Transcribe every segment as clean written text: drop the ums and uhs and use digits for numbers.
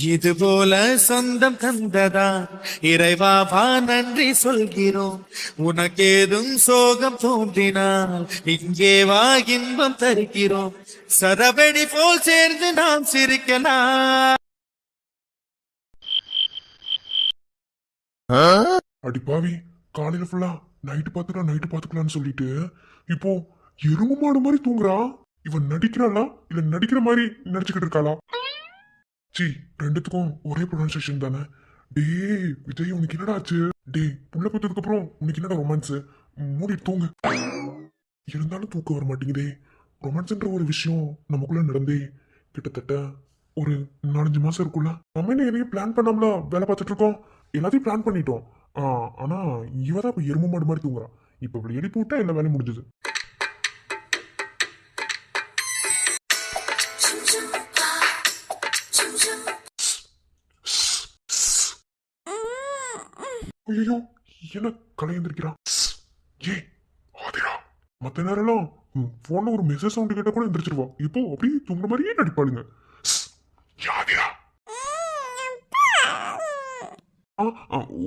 இது போல சொந்தம் தந்ததா இறைவாவா நன்றி சொல்கிறோம். உனக்கேதும் சோகம் தோன்றினால் இங்கே வா இன்பம் தருகிறோம். சரவெடி போல் சேர்ந்து நாம் சிரிக்கலாம். அடி பாவி, காலையில ஃபுல்லா நைட்டு பாத்துக்கலாம்னு சொல்லிட்டு இப்போ எரும மாடு மாதிரி தூங்குறா. இவன் நடிக்கிறாளா இல்ல நடிக்கிற மாதிரி நடிச்சுக்கிட்டு இருக்காளா? சி, ரெண்டுத்துக்கும் ஒரே ப்ரொனன்சியேஷன் தானே. டே விஜய், உனக்கு என்னடா ஆச்சு? டே, புள்ள பத்ததுக்கு அப்புறம் உனக்கு என்னடா ரொமான்ஸ்? மூடி தூங்கு. இருந்தாலும் தூக்கம் வர மாட்டேங்குதே. ரொமான்ஸ்ன்ற ஒரு விஷயம் நமக்குள்ள நடந்தே கிட்டத்தட்ட ஒரு 4-5 மாசம் இருக்குல்ல. நம்ம என்ன எதையும் பிளான் பண்ணாமல வேலை பார்த்துட்டு இருக்கோம். எல்லாத்தையும் பிளான் பண்ணிட்டோம். ஆனா இவதான் இப்ப எரும மாடு மாதிரி தூங்குறான். இப்ப இப்படி எழுப்பி விட்டா எல்லா வேலையும் முடிஞ்சது. ஐயோ, என்ன கலையந்திருக்கிறான்? ஏய் ஆதிரா, மத்த நேரம்லாம் போன்ல ஒரு மெசேஜ் சவுண்ட் கேட்ட கூட எந்திரிச்சிருவா. இப்போ அப்படியே தூங்குற மாதிரியே நடிப்பாளுங்க. ஆதிரா,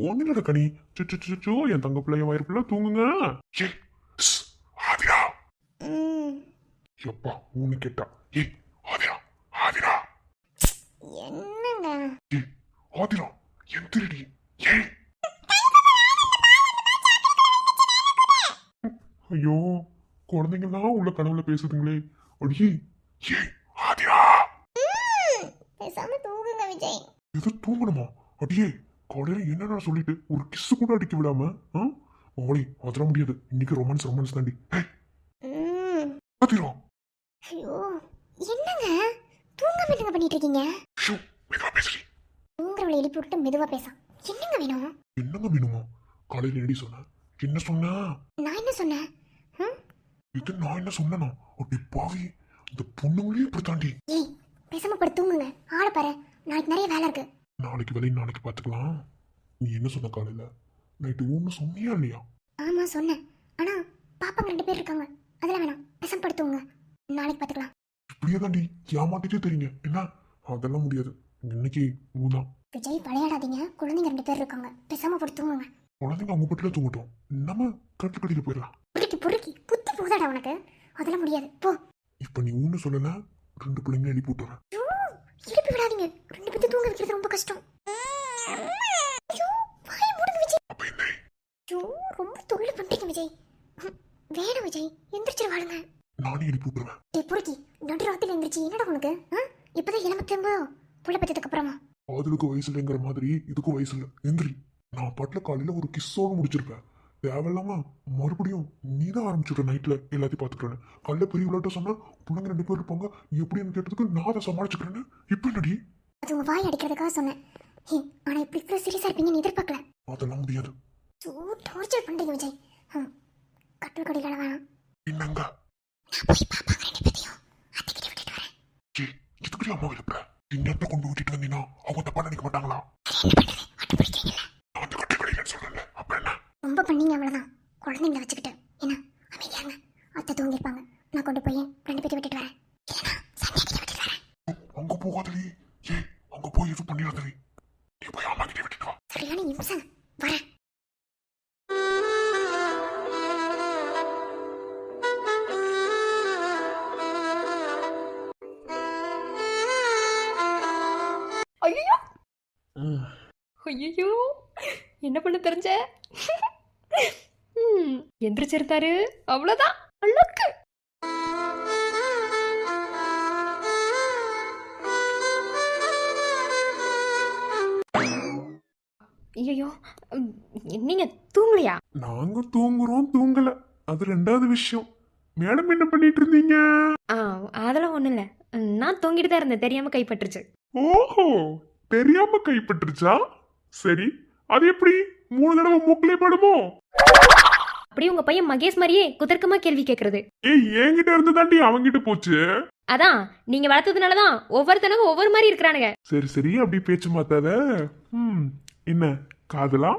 ஒன்னும் இல்ல கனி. சுச்சு என் தங்க பிள்ளைய வயிறுக்குள்ள தூங்குங்க. ஏய் ஆதிரா, எப்பா ஊன்னு கேட்டா. ஏய் ஆதிரா, ஆதிரா என்னங்க? ஏய் ஆதிரா, எந்திரடி. ஏய் ஐயோ, குழந்தைங்கலாம் உள்ள கனவுல பேசுதுங்களே. அடியே, ஏய் ஆதிரா, பேசாம தூங்குங்க விஜய். எது தூங்கணுமா? அடியே, காலையில என்னடா சொல்லிட்டு ஒரு கிஸ் கூட அடிக்க விடாம ஓடி அதெல்லாம் முடியாது. இன்னைக்கு ரொமான்ஸ் தாண்டி. ஆதிரா, ஐயோ என்னங்க தூங்க என்னங்க பண்ணிட்டு இருக்கீங்க? ஷூ, மெதுவா பேசுறீ. தூங்குறவளை எழுப்பி விட்டு மெதுவா பேச. என்னங்க வேணும்? என்னங்க வேணுமா? காலையில என்னடி சொன்ன? என்ன சொன்ன? நான் என்ன சொன்னேன்? இது நான் என்ன சொன்னேனா? அடி பாவி, இந்த பொண்ணுங்களே இப்படி தாண்டி. ஏய் பேசாம படுத்து தூங்குங்க. ஆள பாரு, நாளைக்கு நிறைய வேலை இருக்கு. நாளைக்கு வேலையை நாளைக்கு பாத்துக்கலாம். நீ என்ன சொன்ன காலையில? நைட்டு ஒண்ணு சொன்னியா இல்லையா? ஆமா சொன்னேன். ஆனா பாப்பாங்க 2 பேர் இருக்காங்க. அதெல்லாம் வேணாம், பேசாம படுத்துங்க. நாளைக்கு பாத்துக்கலாம். இப்படியே தாண்டி ஏமாத்திட்டே தெரியுங்க. என்ன அதெல்லாம் முடியாது. இன்னைக்கு ஊதான். விஜய் விளையாடாதீங்க. குழந்தைங்க 2 பேர் இருக்காங்க. பேசாம படுத்துங்க. குழந்தைங்க அவங்க பட்டில தூங்கட்டும். நம்ம கட்டுக்கடியில போயிடலாம். பொறுக்கி புத்தி போதாடா உனக்கு. அதெல்லாம் முடியாது, போ. இப்ப நீ ஒண்ணு சொல்லல, 2 பிள்ளைங்க எழுப்பி விட்டுறேன். எழுப்பி விடாதீங்க. 2 பேர்த்து தூங்க வைக்கிறது ரொம்ப கஷ்டம். ஐயோ, வாயை மூடுங்க விஜய். அப்ப என்ன? ஐயோ, ரொம்ப தொழில் பண்றீங்க விஜய். வேணாம் விஜய், எந்திரிச்சு வாழுங்க. நானே எழுப்பி விட்டுருவேன். டேய் பொறுக்கி, நடு ராத்திரில எந்திரிச்சு என்னடா உனக்கு? இப்பதான் இளம திரும்ப புள்ள பத்ததுக்கு அப்புறமா. அதுக்கு வயசு இல்லைங்கிற மாதிரி இதுக்கும் வயசு இல்லை. எந்திரி. நான் பாட்டுல காலையில ஒரு கிஸ்ஸோடு முடிச்சிருப்பேன். தேவையில்லாம மறுபடியும் நீ தான் ஆரம்பிச்சுட்ட நைட்ல எல்லாத்தையும் பாத்துக்கிறேன்னு. காலையில பெரிய விளையாட்ட சொன்னா பிள்ளைங்க 2 பேர் இருப்பாங்க எப்படின்னு கேட்டதுக்கு நான் அதை சமாளிச்சுக்கிறேன்னு. இப்ப என்னடி? அது உங்க வாய் அடிக்கிறதுக்காக சொன்னேன். ஆனா இப்படி இவ்வளவு சீரியஸா இருப்பீங்கன்னு எதிர்பார்க்கல. அதெல்லாம் முடியாது. டார்ச்சர் பண்றீங்க விஜய். கட்டல் கடையில வேணாம். என்னங்க? நான் போய் பாப்பாங்க 2 பேரையும் அத்தைக்கிட்ட விட்டுட்டு வரேன். இதுக்குரிய அம்மா விழுப்புற இன்னத்தை கொண்டு விட்டுட்டு வந்தீங்கன்னா அவங்க தப்பா நினைக்க மாட்டாங்களா? என்ன பண்றது? அட்டு பிடிக்கிறீங்களா? நான் அந்த கட்டை கடையிலன்னு சொல்லல. அப்ப என்ன? ரொம்ப பண்ணீங்க அவ்வளவுதான். குழந்தைங்களை வச்சுக்கிட்டு என்ன அமைதியாங்க. அத்தை தூங்கிருப்பாங்க. நான் கொண்டு போய் 2 பேரை விட்டுட்டு வரேன். இல்லைன்னா சன்னியாகிட்ட விட்டுட்டு வரேன். அங்க போகாதடி. அங்க போய் எதுவும் பண்ணிடாதடி. நீ போய் அம்மா கிட்ட விட்டுட்டு வா. சரியான இம்சம். வரேன். ஐயோ ஐயோ, என்ன பண்ண தெரிஞ்ச? எந்திரிச்சிருந்தாரு, அவ்வளவுதான். அழுக்கு. ஐயோ, நீங்க தூங்கலையா? நாங்க தூங்குறோம் தூங்கல, அது 2வது விஷயம். மேடம் என்ன பண்ணிட்டு இருந்தீங்க? அதெல்லாம் ஒண்ணும் இல்ல. நான் தூங்கிட்டு தான் இருந்தேன், தெரியாம கைப்பற்றுச்சு. ஓஹோ, தெரியாம கைப்பற்றுச்சா? சரி, அது எப்படி 3 தடவை மூக்கிலே படுமோ? அப்படி உங்க பையன் மகேஷ் மாதிரியே குதர்க்கமா கேள்வி கேக்குறது. ஏய், என்கிட்ட இருந்து தாண்டி அவங்கிட்ட போச்சு. அதான் நீங்க வளர்த்ததுனாலதான் ஒவ்வொருத்தனுக்கும் ஒவ்வொரு மாதிரி இருக்கிறானுங்க. சரி சரி, அப்படி பேச்சு மாத்தாத. என்ன காதலா?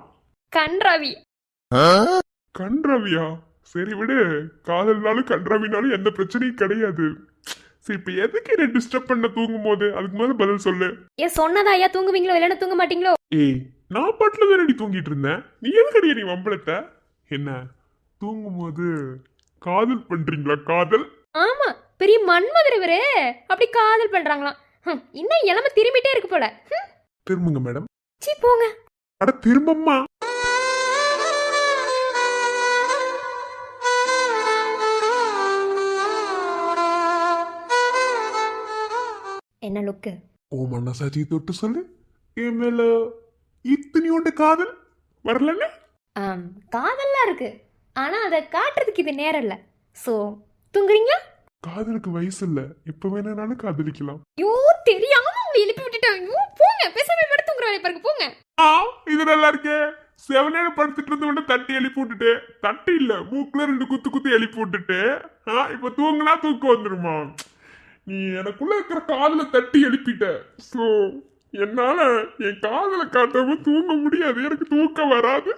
கன்றாவி. கன்றாவியா? சரி விடு. காதல்னாலும் கன்றாவினாலும் எந்த பிரச்சனையும் கிடையாது. சரி இப்ப எதுக்கு என்ன டிஸ்டர்ப் பண்ண தூங்கும் போது அதுக்கு முதல்ல பதில் சொல்லு. ஏன் சொன்னதா ஐயா தூங்குவீங்களோ இல்லைன்னா தூங்க மாட்டீங்களோ? ஏய் நான் பாட்டுல தானடி தூங்கிட்டு இருந்தேன், நீ எதுக்கடி நீ வம்பளத்த? என்ன தூங்கும் போது காதல் பண்றீங்களா? காதல்? ஆமா, பெரிய மன்மதர் இவரு. அப்படி காதல் பண்றாங்களாம். இன்னும் இளம திரும்பிட்டே இருக்கு போல. திரும்புங்க மேடம். சீ போங்க. அட திரும்பம்மா. என்ன லுக்கு? ஓ மனசாட்சி தொட்டு சொல்லு, என் மேல இத்தனையோண்டு காதல் வரலன்னு? காதல்லாம் இருக்கு, ஆனா அதை காட்டுறதுக்கு இது நேரம் இல்ல. சோ தூங்குறீங்களா? காதலுக்கு வயசு இல்ல, எப்ப வேணாலும் காதலிக்கலாம். ஐயோ தெரியாம உங்களை எழுப்பி விட்டுட்டாங்க. ஐயோ போங்க, பேசாம படுத்து தூங்குற வேலை பாருங்க போங்க. இது நல்லா இருக்கே. செவனேல படுத்துட்டு இருந்தவன தட்டி எழுப்பி விட்டுட்டு, தட்டி இல்ல மூக்குல 2 குத்து குத்து எழுப்பி விட்டுட்டு, இப்ப தூங்குனா தூக்கம் வந்துருமா? நீ எனக்குள்ள இருக்கிற காதலை தட்டி எழுப்பிட்ட. சோ என்னால என் காதலை காட்டாம தூங்க முடியாது, எனக்கு தூக்கம் வராது.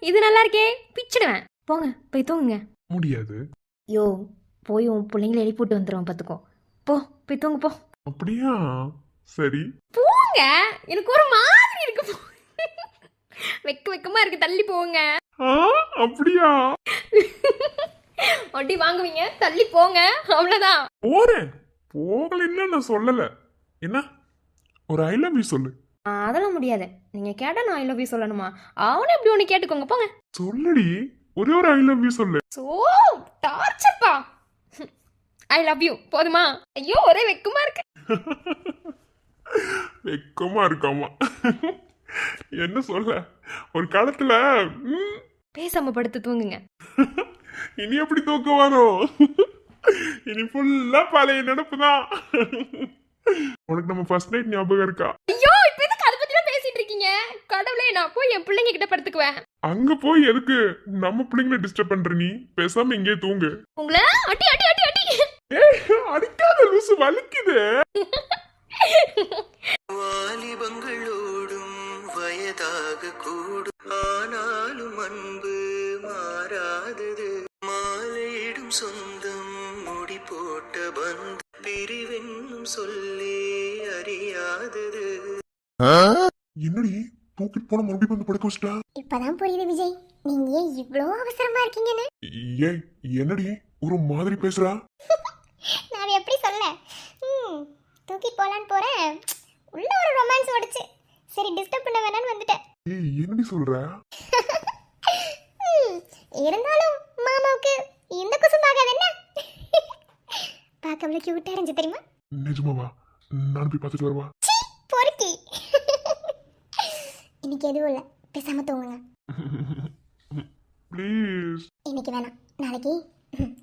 இது நல்லா இருக்கே, பிச்சிடுவேன். போங்க போய் தூங்குங்க. முடியாது. யோ போய் உன் பிள்ளைங்களை எழுப்பி விட்டு வந்துடுவோம் பார்த்துக்கோ. போ போய் தூங்கு போ. அப்படியா? சரி போங்க, எனக்கு ஒரு மாதிரி இருக்கு. வெக்கமா இருக்கு, தள்ளி போங்க. அப்படியா? ஒட்டி வாங்குவீங்க, தள்ளி போங்க, அவ்வளவுதான். போறேன், போகலன்னா நான் சொல்லல. என்ன ஒரு ஐ லவ் யூ சொல்லு. அதெல்லாம் முடியாது, நீங்க கேட்டா நான் ஐ லவ் யூ சொல்லணுமா? அவனே எப்படி ஒண்ணு கேட்டுக்கோங்க போங்க. சொல்லடி, ஒரே ஒரு ஐ லவ் யூ சொல்லு. சோ டார்ச்சர்ப்பா. ஐ லவ் யூ போதுமா? ஐயோ ஒரே வெக்கமா இருக்கு. வெக்கமா இருக்காமா? என்ன சொல்ல, ஒரு காலத்துல பேசாம படுத்து தூங்குங்க. இனி எப்படி தூக்கம் வரும்? இனி ஃபுல்லா பழைய நினப்பு தான். உனக்கு நம்ம ஃபர்ஸ்ட் நைட் ஞாபகம் இருக்கா? ஐயோ இப்ப எதுக்கு அதை பத்தி பேசிட்டு இருக்கீங்க? கடவுளே, நான் போய் என் பிள்ளைங்க கிட்ட படுத்துக்குவேன். அங்க போய் எதுக்கு நம்ம பிள்ளைங்களை டிஸ்டர்ப் பண்ற? நீ பேசாம இங்கே தூங்கு. உங்களை அடி அடி அடி அடி. அடிக்காத லூசு, வலிக்குது. வாலிபங்களோடும் வயதாக கூடும், ஆனாலும் அன்பு மாறாதது. மாலையிடும் சொந்தம், முடி போட்ட பந்தம், பிரிவென்னும் சொல்லே அறியாதது. என்னடி தூக்கிட்டு போன மறுபடியும் வந்து படுக்க வச்சிட்டா? இப்பதான் புரியுது விஜய், நீங்க ஏன் இவ்ளோ அவசரமா இருக்கீங்கன்னு. ஏய் என்னடி ஒரு மாதிரி பேசுறா? நான் எப்படி சொல்ல, தூக்கி போலான்னு போறேன், உள்ள ஒரு ரொமான்ஸ் ஓடுச்சு. சரி டிஸ்டர்ப் பண்ண வேணான்னு வந்துட்டேன். ஏய் என்னடி சொல்ற? இருந்தாலும் மாமாவுக்கு இந்த குசும் ஆகாது என்ன? பார்க்க அவ்வளவு கியூட்டா இருந்துச்சு தெரியுமா? நிஜமாவா? நான் போய் பார்த்துட்டு வரவா? பொறுக்கி. இன்னைக்கு எதுவும் இல்லை, பேசாம தூங்குங்க. ப்ளீஸ். இன்னைக்கு வேணாம், நாளைக்கு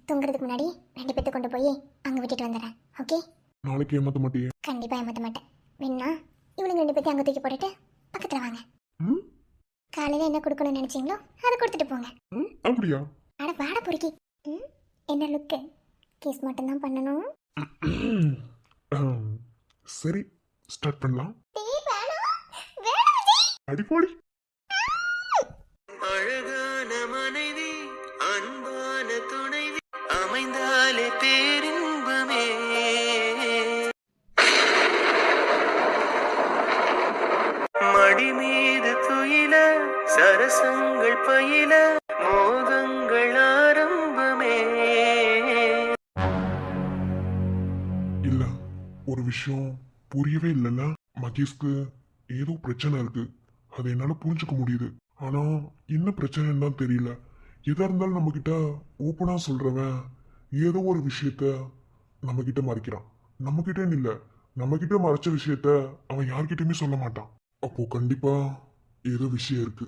தூங்குறதுக்கு முன்னாடி 2 பேர்த்து கொண்டு போய் அங்க விட்டுட்டு வந்துடுறேன். ஓகே? நாளைக்கு ஏமாத்த மாட்டியே? கண்டிப்பா ஏமாத்த மாட்டேன். வேணா இவனுங்க 2 பேர்த்தையும் அங்க தூக்கி போட்டுட்டு பக்கத்துல வாங்க. காலையில என்ன கொடுக்கணும்னு நினைச்சீங்களோ அதை கொடுத்துட்டு போங்க. அப்படியா? அட வாட பொறுக்கி. என்ன லுக்கு? கேஸ் மட்டும்தான் பண்ணணும். சரி ஸ்டார்ட் பண்ணலாம். அடிப்போடி. அழகான மனைவி, அன்பான துணைவி அமைந்தாலே பேரின்பமே. மடி மீது துயில, சரசங்கள் பயில, மோகங்கள் ஆரம்பமே. இல்ல ஒரு விஷயம் புரியவே இல்லைல்ல. மகேஷ்க்கு ஏதோ பிரச்சனை இருக்கு, அதை என்னால புரிஞ்சுக்க முடியுது. ஆனா என்ன பிரச்சனைன்னு தான் தெரியல. எதா இருந்தாலும் நம்ம கிட்ட ஓப்பனா சொல்றவன் ஏதோ ஒரு விஷயத்த நம்ம கிட்ட மறைக்கிறான். நம்ம கிட்டேன்னு இல்ல, நம்ம கிட்ட மறைச்ச விஷயத்த அவன் யார்கிட்டயுமே சொல்ல மாட்டான். அப்போ கண்டிப்பா ஏதோ விஷயம் இருக்கு.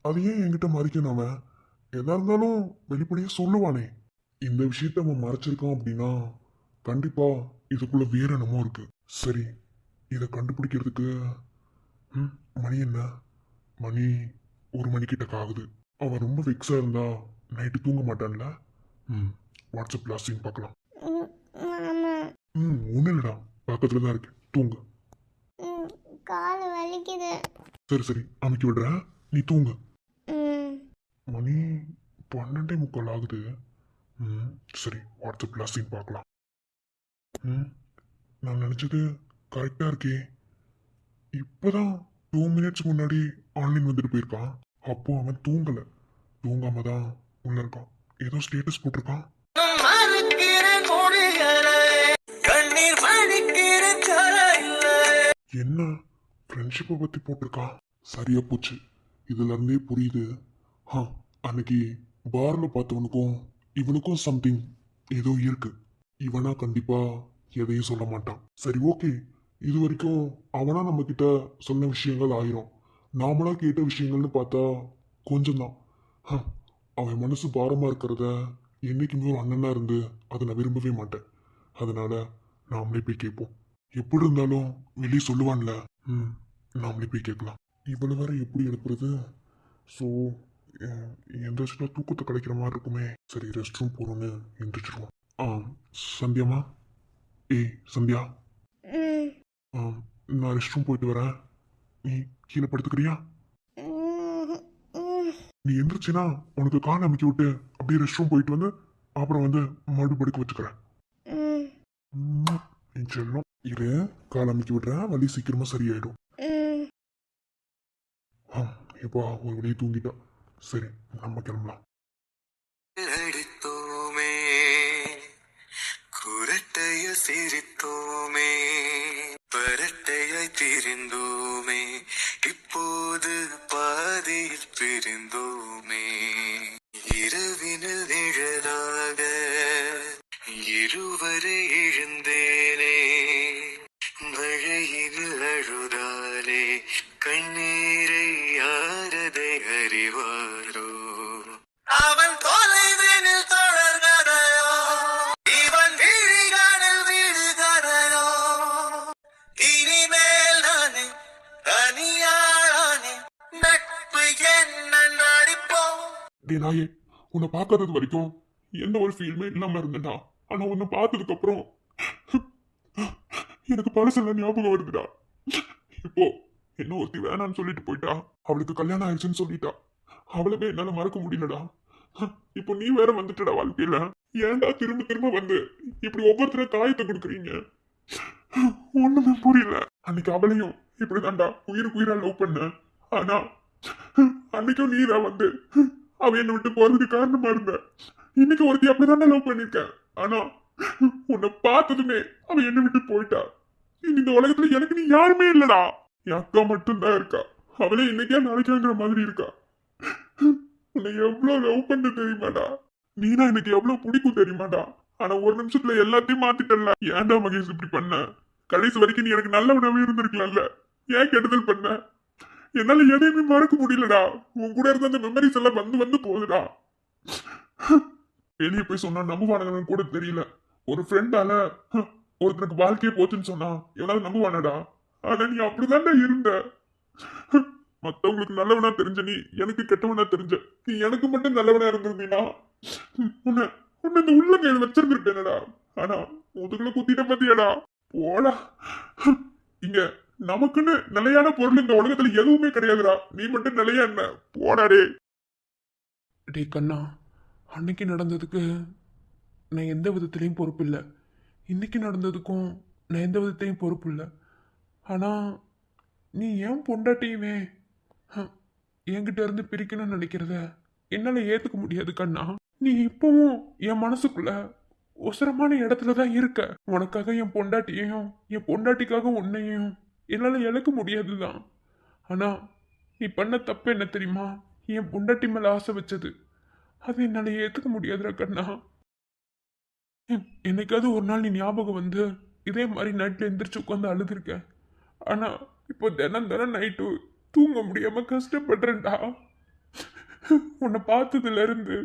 அது ஏன் என்கிட்ட மறைக்கணும்? அவன் எதா இருந்தாலும் வெளிப்படையா சொல்லுவானே. இந்த விஷயத்த அவன் மறைச்சிருக்கான் அப்படின்னா கண்டிப்பா இதுக்குள்ள வேற என்னமோ இருக்கு. சரி இதை கண்டுபிடிக்கிறதுக்கு மணி என்ன? மணி 1 மணிக்கிட்ட ஆகுது. அவன் ரொம்ப வெக்ஸா இருந்தா நைட்டு தூங்க மாட்டான்ல. வாட்ஸ்அப் லாஸ்டிங் பார்க்கலாம். ஒன்றும் இல்லடா, பக்கத்துல தான் இருக்கு, தூங்கு. கால் வலிக்குது. சரி சரி அமைக்க விடுறேன், நீ தூங்கு. மணி 12:45 ஆகுது. ம் சரி, வாட்ஸ்அப்பில் சீன் பார்க்கலாம். ம் நான் நினச்சது கரெக்டாக இருக்கே. இப்போதான் 2 மினிட்ஸ் முன்னாடி ஆன்லைன் வந்துட்டு போயிருக்கான். அப்போ அவன் தூங்காம தான் உள்ள இருக்கான். ஏதோ ஸ்டேட்டஸ் போட்டிருக்கான். மறுக்கிறேன் மொழிகளை, கண்ணீர் வடிக்கிறேன் கரையிலே. என்ன ஃப்ரெண்ட்ஷிப்பை பற்றி போட்டிருக்கான். சரியா போச்சு, இதுல இருந்தே புரியுது. அன்னைக்கு பார்ல பார்த்தவனுக்கும் இவனுக்கும் சம்திங் ஏதோ இருக்கு. இவனா கண்டிப்பா எதையும் சொல்ல மாட்டான். சரி ஓகே, இது வரைக்கும் அவனா நம்ம கிட்ட சொன்ன விஷயங்கள் 1000, நாமளா கேட்ட விஷயங்கள்னு பார்த்தா கொஞ்சம் தான். அவன் மனசு பாரமா இருக்கிறத என்னைக்குமே ஒரு அண்ணனா இருந்து அதை நான் விரும்பவே மாட்டேன். அதனால நாமளே போய் கேட்போம். எப்படி இருந்தாலும் வெளியே சொல்லுவான்ல. நாமளே போய் கேட்கலாம். இவ்வளவு வரை எப்படி எழுப்புறது? ஸோ எந்திரிச்சுனா தூக்கத்தை கிடைக்கிற மாதிரி இருக்குமே. சரி, ரெஸ்ட் ரூம் போகிறோன்னு எந்திரிச்சிருவோம். சந்தியாமா, ஏய் சந்தியா, நான் ரெஸ்ட் ரூம் போயிட்டு வரேன். நீ கீழே படுத்துக்கிறியா? நீ எந்திரிச்சினா உனக்கு கால் அமைக்கி விட்டு அப்படியே ரெஸ்ட் ரூம் போயிட்டு வந்து அப்புறம் வந்து மறுபடியும் படுக்க வச்சுக்கிறேன். நீ செல்லும் இரு, கால் அமைக்கி விடுறேன், வலி சீக்கிரமா சரியாயிடும். இப்போ ஒரு வழியை தூங்கிட்டா. சரி, நம்ம கிளம்பலாம். அடித்தோமே, குரட்டைய சிரித்தோமே, பரட்டையாய் திரிந்தோமே, இப்போது பாதியில் பிரிந்தோமே. இரவினில் நிழலாக இருவரை எழுந்தேனே, மழையினில் அழுதாலே கண்ணீரை யாரதை அறிவாரோ. அவன் தொலைவினில் தொடர்கதையோ, இவன் விழிகளில் விழுகதையோ. இனிமேல் நானே தனியாளானே, நட்பு என்ன நடிப்போம். டே நாயே, உன்னை பார்க்காதது வரைக்கும் எந்த ஒரு ஃபீல்மே இல்லாம இருந்தேன்டா. ஆனா உன்னை பார்த்ததுக்கு அப்புறம் எனக்கு பழசெல்லாம் ஞாபகம் வருதுடா. இப்போ என்ன ஒருத்தி வேணான்னு சொல்லிட்டு போயிட்டா. அவளுக்கு கல்யாணம் ஆயிடுச்சுன்னு சொல்லிட்டா. அவளுமே என்னால மறக்க முடியலடா. இப்போ நீ வேற வந்துட்டடா வாழ்க்கையில. ஏன்டா திரும்ப திரும்ப வந்து இப்படி ஒவ்வொருத்தர காயத்தை கொடுக்குறீங்க? ஒண்ணுமே புரியல. அன்னைக்கு அவளையும் இப்படிதான்டா உயிருக்கு உயிரா லவ் பண்ண. ஆனா அன்னைக்கும் நீதான் வந்து அவ என்னை விட்டு போறதுக்கு காரணமா இருந்த. இன்னைக்கு ஒருத்தி அப்படிதானே லவ் பண்ணிருக்க. ஆனா உன்னை பார்த்ததுமே அவ என்னை விட்டு போயிட்டா. இந்த உலகத்துல எனக்கு நீ யாருமே இல்லடா. என் அக்கா மட்டும்தான் இருக்கா. அவளே இன்னைக்கே நாளைக்காங்கிற மாதிரி இருக்கா. உன்னை எவ்வளவு லவ் பண்ண தெரியுமாடா? நீனா எனக்கு எவ்வளவு பிடிக்கும் தெரியுமாடா? ஆனா ஒரு நிமிஷத்துல எல்லாத்தையும் மாத்திட்டல. ஏன்டா மகேஷ் இப்படி பண்ண? கடைசி வரைக்கும் நீ எனக்கு நல்லவனாவே இருந்திருக்கலாம்ல. ஏன் கெடுதல் பண்ண? என்னால எதையுமே மறக்க முடியலடா. உன் கூட இருந்த அந்த மெமரிஸ் எல்லாம் வந்து வந்து போகுதுடா. வெளியே போய் சொன்னா நம்புவானுங்கன்னு கூட தெரியல. ஒரு ஃப்ரெண்டால ஒருத்தனுக்கு வாழ்க்கையே போச்சுன்னு சொன்னா எவனால நம்புவானடா? ஆனா நீ அப்படிதான்டா இருந்த. மத்தவங்களுக்கு நல்லவனா தெரிஞ்ச நீ எனக்கு கெட்டவனா தெரிஞ்ச. நீ எனக்கு மட்டும் நல்லவனா இருந்திருந்தீனா உன்னை உன்னை இந்த உள்ளங்கையில வச்சிருந்திருப்பேனடா. ஆனா முதுகுல குத்திட்ட பத்தியாடா. போடா. இங்க நமக்குன்னு நிலையான பொருள் இந்த உலகத்துல எதுவுமே கிடையாதுடா. நீ மட்டும் நிலையா என்ன? போடாடே. டே கண்ணா, அன்னைக்கு நடந்ததுக்கு நான் எந்த விதத்துலேயும் பொறுப்பு இல்லை. இன்னைக்கு நடந்ததுக்கும் நான் எந்த விதத்தையும் பொறுப்பு இல்லை. ஆனால் நீ ஏன் பொண்டாட்டியுமே என்கிட்ட இருந்து பிரிக்கணும்னு நினைக்கிறத என்னால் ஏற்றுக்க முடியாது கண்ணா. நீ இப்பவும் என் மனசுக்குள்ள உசரமான இடத்துல தான் இருக்க. உனக்காக என் பொண்டாட்டியையும் என் பொண்டாட்டிக்காக உன்னையும் என்னால் இழக்க முடியாதுதான். ஆனால் நீ பண்ண தப்பு என்ன தெரியுமா? என் பொண்டாட்டி மேலே ஆசை வச்சது. அது என்னால் ஏற்றுக்க முடியாதுடா கண்ணா. என்னைக்காவது ஒரு நாள் நீ ஞாபகம் வந்து இதே மாதிரி நைட்டில் எந்திரிச்சு உட்காந்து அழுதுருக்க. ஆனால் இப்போ தினம் தினம் நைட்டு தூங்க முடியாமல் கஷ்டப்படுறேன்டா. உன்னை பார்த்ததுலேருந்து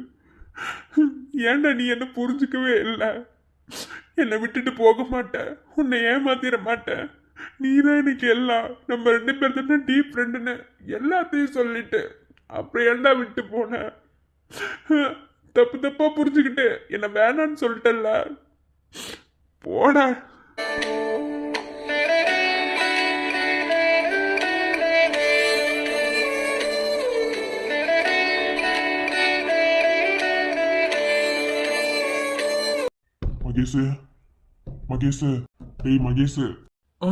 ஏன்டா நீ என்ன புரிஞ்சுக்கவே இல்லை. என்னை விட்டுட்டு போக மாட்டேன், உன்னை ஏமாத்திர மாட்டேன், நீ தான் எனக்கு எல்லாம், நம்ம 2 பேர் தானே டீப் ஃப்ரெண்டுன்னு எல்லாத்தையும் சொல்லிட்டு அப்புறம் ஏன்டா விட்டு போன? தப்பு தப்பா புரிஞ்சுக்கிட்டு என்ன வேணான்னு சொல்லிட்டல்ல. போடா. மகேஷ் மகேஷ் டேய் மகேஷ் ஆ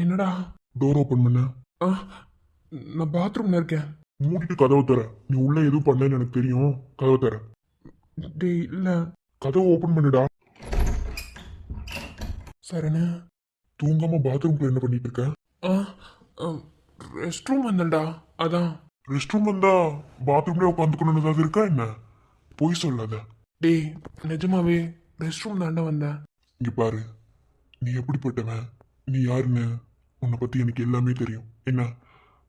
என்னடா டோர் ஓபன் பண்ண. ஆ நான் பாத்ரூம்ல இருக்கேன். மூடிட்டு கதவை தர. நீ உள்ள எதுவும் பண்ணலன்னு எனக்கு தெரியும். கதவை தர. டேய் இல்ல கதவை ஓபன் பண்ணுடா. சரணு. தூங்காம பாத்ரூம்குள்ள என்ன பண்ணிட்டு இருக்க? ஆ ரெஸ்ட் ரூம் வந்தேன்டா அதான். ரெஸ்ட் ரூம் வந்தா பாத்ரூம்லயே உட்காந்துக்கணும்னு ஏதாவது இருக்கா என்ன? பொய் சொல்லாத. டேய் நிஜமாவே ரெஸ்ட் ரூம் தாண்டா வந்தேன். இங்க பாரு, நீ எப்படிப்பட்டவன், நீ யாருன்னு உன்னை பத்தி எனக்கு எல்லாமே தெரியும் என்ன.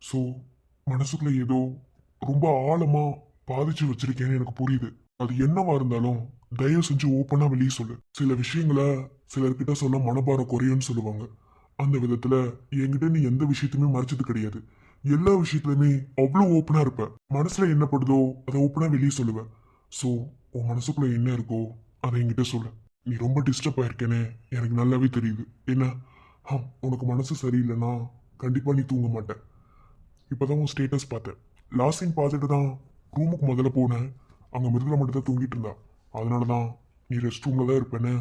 ஸோ மனசுக்குள்ள ஏதோ ரொம்ப ஆழமா பாதிச்சு வச்சிருக்கேன்னு எனக்கு புரியுது. அது என்னவா இருந்தாலும் தயவு செஞ்சு ஓப்பனா வெளியே சொல்லு. சில விஷயங்களை சிலர்கிட்ட சொல்ல மனபாரம் குறையும்னு சொல்லுவாங்க. அந்த விதத்துல என்கிட்ட நீ எந்த விஷயத்தையுமே மறைச்சது கிடையாது. எல்லா விஷயத்துலயுமே அவ்வளோ ஓப்பனா இருப்ப. மனசுல என்ன படுதோ அதை ஓப்பனா வெளியே சொல்லுவ. ஸோ உன் மனசுக்குள்ள என்ன இருக்கோ அதை என்கிட்ட சொல்லு. நீ ரொம்ப டிஸ்டர்ப் ஆயிருக்கேன்னு எனக்கு நல்லாவே தெரியுது என்ன. உனக்கு மனசு சரியில்லைன்னா கண்டிப்பா நீ தூங்க மாட்டேன். இப்போதான் உன் ஸ்டேட்டஸ் பார்த்தேன். லாஸ்ட் சீன் பார்த்துட்டு தான் ரூமுக்கு முதல்ல போனேன். அங்கே மிருதுளை மட்டும் தான் தூங்கிட்டு இருந்தா. அதனால தான் நீ ரெஸ்ட் ரூமில் தான் இருப்பேன்னு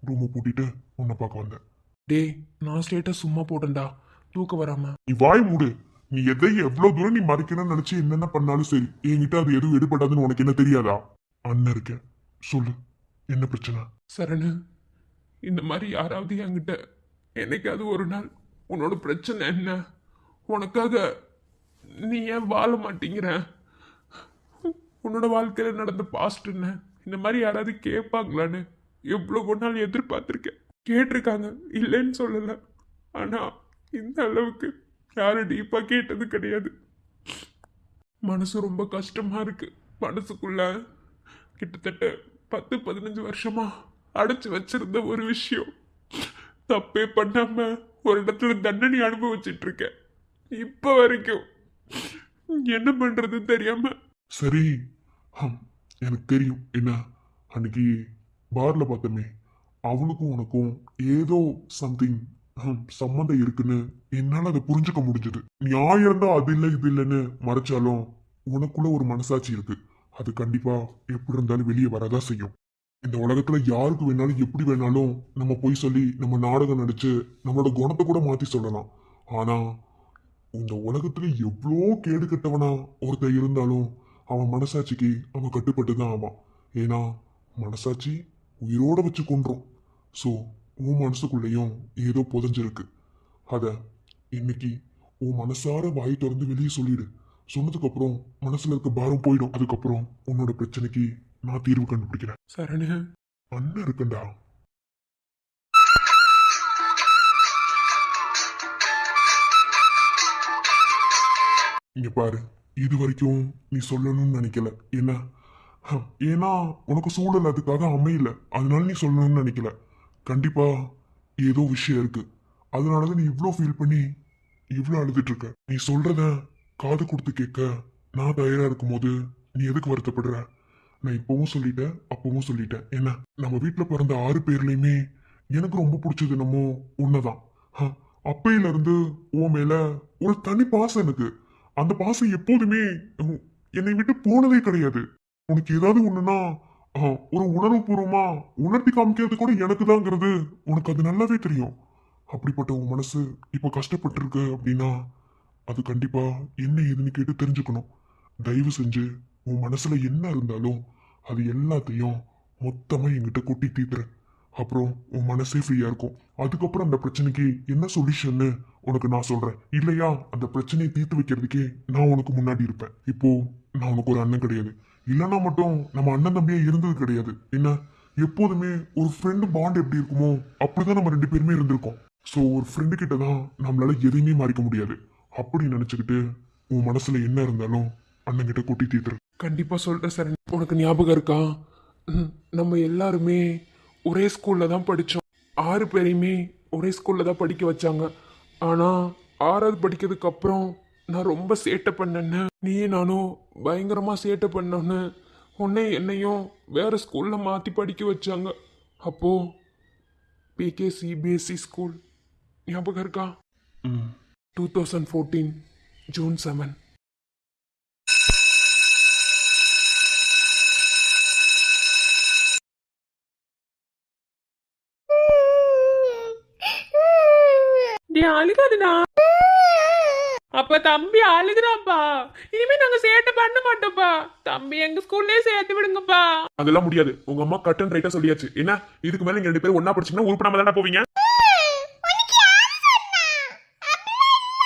ரூமை பூட்டிட்டு உன்னை பார்க்க வந்தேன். டேய் நான் ஸ்டேட்டஸ் சும்மா போட்டேன்டா தூக்க வராம. நீ வாய் மூடு. நீ எதை எவ்வளோ தூரம் நீ மறைக்கணும்னு நினச்சி என்னென்ன பண்ணாலும் சரி, என்கிட்ட அது எதுவும் எடுபடாதுன்னு உனக்கு என்ன தெரியாதா? அண்ணன் இருக்கேன், சொல்லு என்ன பிரச்சனை? சரணு இந்த மாதிரி யாராவது என்கிட்ட என்னைக்காவது ஒரு நாள் உன்னோட பிரச்சனை என்ன, உனக்காக நீ ஏன் வாழ மாட்டேங்கிற, உன்னோட வாழ்க்கையில் நடந்த பாஸ்ட் என்ன, இந்த மாதிரி யாராவது கேட்பாங்களான்னு எவ்வளோ நாள் எதிர்பார்த்துருக்கேன். கேட்டிருக்காங்க, இல்லைன்னு சொல்லலை. ஆனால் இந்த அளவுக்கு யாரும் டீப்பாக கேட்டது கிடையாது. மனசு ரொம்ப கஷ்டமாக இருக்கு. மனசுக்குள்ள கிட்டத்தட்ட 10-15 வருஷமா அடைச்சு வச்சிருந்த ஒரு விஷயம், தப்பே பண்ணாம ஒரு இடத்துல தண்டனை அனுபவிச்சிட்டு இருக்கேன். இப்ப வரைக்கும் என்ன பண்றதுன்னு தெரியாம. சரி, எனக்கு தெரியும் என்ன. அன்னைக்கு பார்ல பார்த்தமே, அவனுக்கும் உனக்கும் ஏதோ சம்திங் சம்மந்தம் இருக்குன்னு என்னால அதை புரிஞ்சுக்க முடிஞ்சது. நீ ஆயிரம் தான் அது இல்லை இது இல்லைன்னு மறைச்சாலும் உனக்குள்ள ஒரு மனசாட்சி இருக்கு. அது கண்டிப்பா எப்படி இருந்தாலும் வெளியே வரதான் செய்யும். இந்த உலகத்துல யாருக்கு வேணாலும் எப்படி வேணாலும் நம்ம போய் சொல்லி நம்ம நாடகம் நடிச்சு நம்மளோட குணத்தை கூட மாத்தி சொல்லலாம். ஆனா இந்த உலகத்துல எவ்வளோ கேடு கெட்டவனா ஒருத்தன் இருந்தாலும் அவன் மனசாட்சிக்கு அவன் கட்டுப்பட்டு தான் ஆவான். ஏன்னா மனசாட்சி உயிரோட வச்சு கொன்றோம். ஸோ உன் மனசுக்குள்ளேயும் ஏதோ புதஞ்சிருக்கு. அத இன்னைக்கு உன் மனசார வாய் திறந்து வெளியே சொல்லிடு. சொன்னதுக்கு அப்புறம் மனசுல இருக்க பாரம் போயிடும். அதுக்கப்புறம் உன்னோட பிரச்சனைக்கு நான் தீர்வு கண்டுபிடிக்கிறேன். சரணு அண்ணன் இருக்கண்டா. இங்க பாரு, இது வரைக்கும் நீ சொல்லணும்னு நினைக்கல என்ன. ஏன்னா உனக்கு சூழல் அதுக்காக அமையல, அதனால நீ சொல்லணும்னு நினைக்கல. கண்டிப்பா ஏதோ விஷயம் இருக்கு. அதனாலதான் நீ இவ்வளோ ஃபீல் பண்ணி இவ்வளோ அழுதுட்டு இருக்க. நீ சொல்றத காது கொடுத்து கேட்க நான் தயாரா இருக்கும் போது நீ எதுக்கு வருத்தப்படுற? நான் இப்பவும் சொல்லிட்டேன், அப்பவும் சொல்லிட்டேன் என்ன. நம்ம வீட்டுல பிறந்த 6 பேர்லயுமே எனக்கு ரொம்ப பிடிச்சது என்னமோ உன்னதான். அப்பையில இருந்து உன் மேல ஒரு தனி பாசம் எனக்கு. அந்த பாசம் எப்போதுமே என்னை விட்டு போனதே கிடையாது. உனக்கு ஏதாவது ஒண்ணுன்னா ஒரு உணர்வு பூர்வமா உணர்த்தி காமிக்கிறது கூட எனக்கு தாங்கிறது உனக்கு அது நல்லாவே தெரியும். அப்படிப்பட்ட உன் மனசு இப்ப கஷ்டப்பட்டு இருக்கு அப்படின்னா அது கண்டிப்பா என்ன ஏதுன்னு கேட்டு தெரிஞ்சுக்கணும். தயவு செஞ்சு உன் மனசுல என்ன இருந்தாலும் அது எல்லாத்தையும் மொத்தமா என்கிட்ட கொட்டி தீத்துற. அப்புறம் உன் மனசே ஃப்ரீயா இருக்கும். அதுக்கப்புறம் அந்த பிரச்சனைக்கு என்ன சொல்யூஷன்னு உனக்கு நான் சொல்றேன். இல்லையா அந்த பிரச்சனையை தீர்த்து வைக்கிறதுக்கே நான் உனக்கு முன்னாடி இருப்பேன். இப்போ நான் உனக்கு ஒரு அண்ணன் கிடையாது. இல்லைன்னா மட்டும் நம்ம அண்ணன் தம்பியா இருந்தது கிடையாது என்ன. எப்போதுமே ஒரு ஃப்ரெண்டு பாண்ட் எப்படி இருக்குமோ அப்படிதான் நம்ம 2 பேருமே இருந்திருக்கோம். ஸோ ஒரு ஃப்ரெண்டு கிட்ட தான் நம்மளால எதையுமே மறைக்க முடியாது. அப்படி நினைச்சுக்கிட்டு உன் மனசுல என்ன இருந்தாலும் அண்ணன் கிட்ட கொட்டி தீர்த்துரு. கண்டிப்பா சொல்றேன் சரண். உனக்கு ஞாபகம் இருக்கா, நம்ம எல்லாருமே ஒரே ஸ்கூல்ல தான் படித்தோம். 6 பேரையுமே ஒரே ஸ்கூல்ல தான் படிக்க வச்சாங்க. ஆனா 6வது படிக்கிறதுக்கு அப்புறம் நான் ரொம்ப சேட்டை பண்ணேன்னு, நீ நானும் பயங்கரமா சேட்டை பண்ணோன்னு உன்னை என்னையும் வேற ஸ்கூல்ல மாத்தி படிக்க வச்சாங்க. அப்போ பிகே சிபிஎஸ்சி ஸ்கூல் ஞாபகம் இருக்கா? 2014 June 7. அழுகாதுடா. அப்ப தம்பி அழுகுறாப்பா. இனிமே நாங்க சேட்டை பண்ண மாட்டோம்ப்பா. தம்பி எங்க ஸ்கூல்லயே சேர்த்து விடுங்கப்பா. அதெல்லாம் முடியாது. உங்க அம்மா கட் அண்ட் ரைட்டா சொல்லியாச்சு. என்ன இதுக்கு மேல நீங்க 2 பேரும் ஒண்ணா படிச்சீங்கன்னா உருப்படாம தானே போவீங்க. உனக்கு யாரு சொன்னா? அப்படிலாம் இல்ல.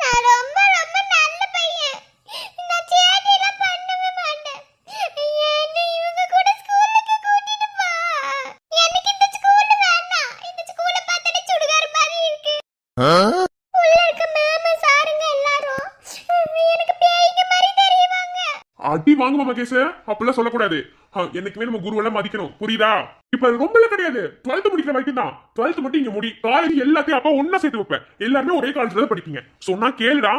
நான் ரொம்ப ரொம்ப நல்ல பையன். நான் சேட்டையெல்லாம் பண்ணவே மாட்டேன். என்னை இவங்க கூட ஸ்கூலுக்கு கூட்டிட்டு போ. எனக்கு இந்த ஸ்கூல் வேண்டாம். இந்த ஸ்கூலை பார்த்தாலே சுடுகாடு மாதிரி இருக்கு. உள்ள இருக்க மேம் சாருங்க எல்லாரும் எனக்கு பேய்ங்க மாதிரி தெரியுவாங்க. அடி வாங்குமா மகேஷ், அப்படிலாம் சொல்லக்கூடாது. என்னைக்குமே நம்ம குருவெல்லாம் மதிக்கணும், புரியுதா? இப்ப ரொம்ப கிடையாது, 12th முடிக்கிற வரைக்கும் தான். 12th மட்டும் இங்க முடி. காலேஜ் எல்லாத்தையும் அப்பா ஒன்னா சேர்த்து வைப்பேன். எல்லாருமே ஒரே காலேஜ்ல தான் படிப்பீங்க. சொன்னா கேளுடா.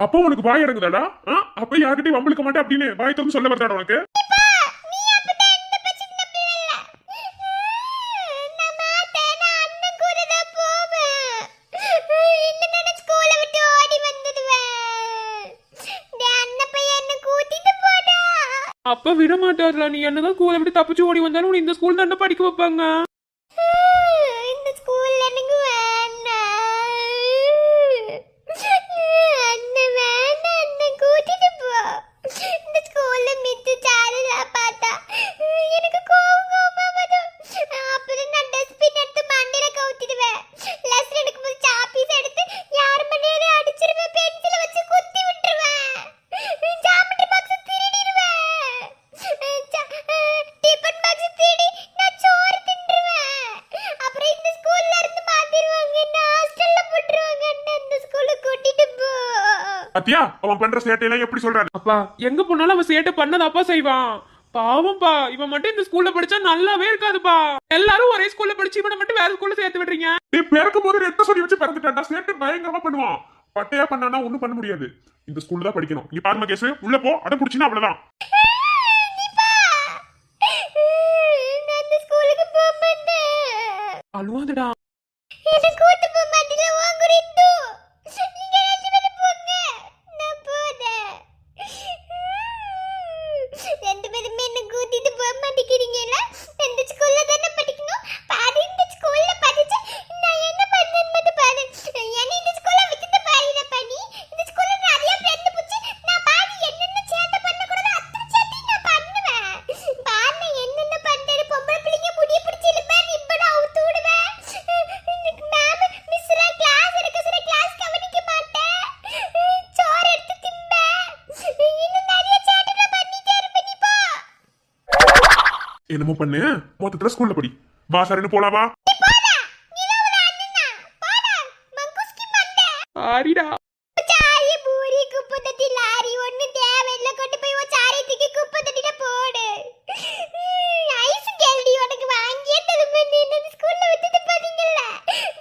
அப்போ உனக்கு வாய் அடங்குதாடா? அப்ப யார்கிட்டயும் வம்பிழுக்க மாட்டேன் அப்படின்னு வாய் திறந்து சொல்ல வரதாடா உனக்கு? அப்ப விட மாட்டார்ல. நீ என்னதான் ஸ்கூலை விட்டு தப்பிச்சு ஓடி வந்தாலும் உன்னை இந்த ஸ்கூல் தானே படிக்க வைப்பாங்க. இந்த ஸ்கூல்ல எனக்கு வேண்டாம். அண்ணன் வேண்டாம், அண்ணன் கூட்டிட்டு போ. இந்த ஸ்கூல்ல மித்து சாருலாம் பார்த்தா எனக்கு கோவமா வரும். அப்புறம் நான் டஸ்ட்பின் எடுத்து மண்ணில கவுத்திடுவேன். லெசன் எடுக்கும்போது சாப்பீஸ் எடுத்து யார் மண்ணில அடிச்சிருவேன். பென்சில வச்சு குத்தி விட்டுருவேன். ஜாமெட்ரி பாக்ஸ் திருடிடுவேன். டிபன் பாக்ஸ் திருடி நான் சோறு தின்றுவேன். அப்புறம் இந்த ஸ்கூல்ல இருந்து மாத்திடுவாங்க. என்ன ஹாஸ்டல்ல போட்டுருவாங்க. இந்த ஸ்கூலுக்கு கூட்டிட்டு போ. அத்தியா அவன் பண்ற சேட்டையெல்லாம் எப்படி சொல்றாரு? அப்பா எங்க போனாலும் அவன் சேட்டை பண்ணதாப்பா செய்வான். பாவம்பா, இவன் மட்டும் இந்த ஸ்கூல்ல படிச்சா நல்லாவே இருக்காதுப்பா. எல்லாரும் ஒரே ஸ்கூல்ல படிச்சு இவனை மட்டும் வேற ஸ்கூல்ல சேர்த்து விடுறீங்க. நீ பிறக்கும் போது ரெட்ட சொல்லி வச்சு பிறந்துட்டான்டா. சேட்டை பயங்கரமா பண்ணுவான். பட்டையா பண்ணானா ஒண்ணும் பண்ண முடியாது. இந்த ஸ்கூல்ல தான் படிக்கணும். நீ பாரு மகேஷ், உள்ள போ. அடம் புடிச்சினா அவ்வளவுதான். நான் இந்த ஸ்கூலுக்கு போக மாட்டேன். அழுவாதடா. என்ன கூட்டு போக மாட்டீங்க. வாங்குறீங்க. நீங்க 2 பேரும் போங்க. நான் போறேன். 2 பேருமே என்ன கூட்டிட்டு போக மாட்டேங்கிறீங்கல்ல. இந்த ஸ்கூல்ல தானே படிக்கணும். பாரு இந்த ஸ்கூல்ல படிச்சு நான் என்ன பண்ணேன்னு மட்டும் பாரு. என்ன இந்த ஸ்கூல்ல விட்டுட்டு பாருல பண்ணி. இந்த ஸ்கூல்ல நிறைய ஃப்ரெண்ட் புடிச்சு நான் பாரு என்னென்ன சேட்டை பண்ண கூட அத்தனை சேட்டை நான் பண்ணுவேன். பாரு என்னென்ன பண்றேன்னு பொம்பளை பிள்ளைங்க முடிய பிடிச்சி இழுப்பேன். இப்ப நான் அவுத்து விடுவேன். எனக்கு மேம் மிஸ்ரா கிளாஸ் எடுக்க சொல்ல கிளாஸ் கவனிக்க மாட்டேன். சோறு எடுத்து திம்பேன். இன்னும் நிறைய சேட்டை பண்ணிட்டே இருப்பேன். நீ போ. என்னமோ பண்ணு, மொத்தத்துல ஸ்கூல்ல படி. வா சரின்னு போலாம் வா. ஆரிடா. சாரி பூரி குப்பை தொட்டி லாரி ஒண்ணு தேவையில்ல. கொண்டு போய் ஒரு சாரியத்துக்கு குப்பை தொட்டில போடு. ஐஸ் கேள்வி உனக்கு வாங்கியே தருமே. நீ இந்த ஸ்கூல்ல விட்டுட்டு போறீங்கல்ல.